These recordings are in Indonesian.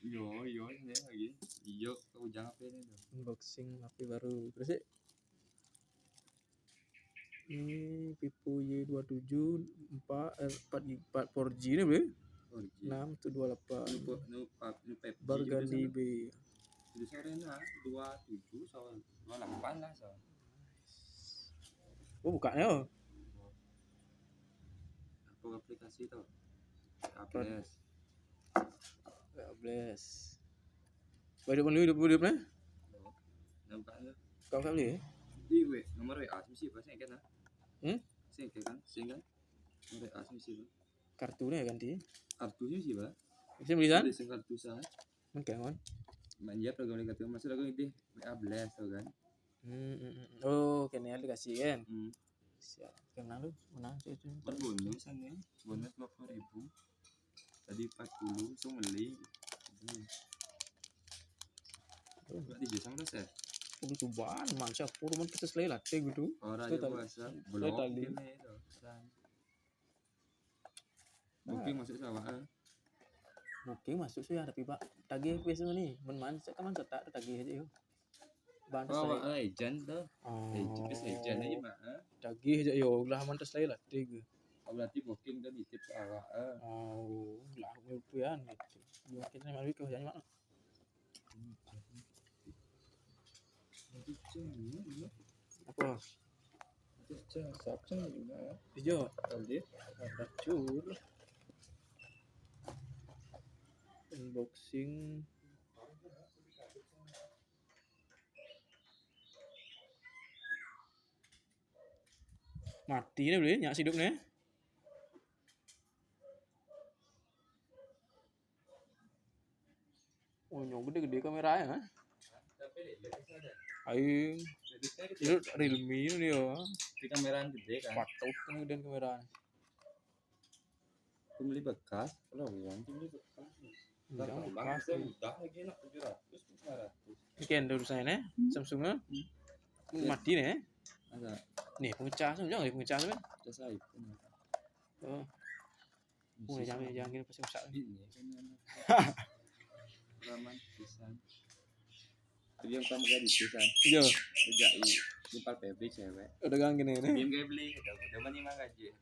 Yo ini lagi. Iyo kau jangan apa ini tuh. Unboxing HP baru. Terus sih. Ini Vivo Y27 4 4G nih, Bro. 628. Nu Pep. Burgundy B. Di sore nah 27 soal 28 lah soal. Oh, bukanya oh. Apa aplikasi tuh? APS. Bless. Baru pun hidup nih. Nah bukan Kau kali. di nomor WA mesti apa sih kan? Sih kan? Sehingga nomor WA mesti apa? Kartunya ganti. Kartunya sih, Pak. Bisa belikan? Bisa kartu sah. Oke, mon. Manja program kartu masuk lagi di WA Blast tuh kan. Oh, kena dikasih kan. Siap. Kenal lu, menang sih itu. Bonus ya. Bonus 20.000. Tadi 40 langsung beli. Berarti bisa terus ya? Udah cobaan, manca puru man kita selai latte gitu. Orang yang puasa belum ini itu. Booking masuk sawah. Booking masuk sih tapi Pak. Tagih biasa nih, men saya kan tak tagih aja yuk. Bantu saya. Legend tuh. Legend aja mah. Tagih aja yo, lah man selai latte gitu. Berarti booking kan ditip sawah. Oh, lah rupiah gitu. Mungkin saya malu kau jangan mak. Apa? Sabcang juga. Hijau. Tadi Ada cur. Unboxing. Mati nih beli, nyak siduk nih. Oh, nyong gede kameranya, ha? Ayo, itu Realme ini ya. Di kameraan gede kan. Patut kemudian kameranya. Aku beli bekas, kalau uang beli bekas. Jangan bekas. Udah lagi nak 700, 500. Ini kan urusannya, Samsungnya. Mati nih. Ada. Nih pengecas, jangan nih pengecas kan? Pengecas iPhone. Oh. Jangan gini pasti rusak. Ini Raman pisan. Tadi yang kamu kayak di pisan. Iya. Sejak jumpa PB cewek. Udah gang gini nih. Diam kayak beli, udah mana mah gaji.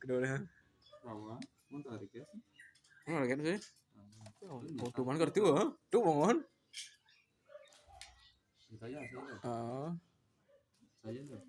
Kedua nih. Rawa, mau tarik ya sih? Oh, lagi sih. Oh, tuh mana kertu ah? Tuh bangun. Saya. Ah. Saya tuh.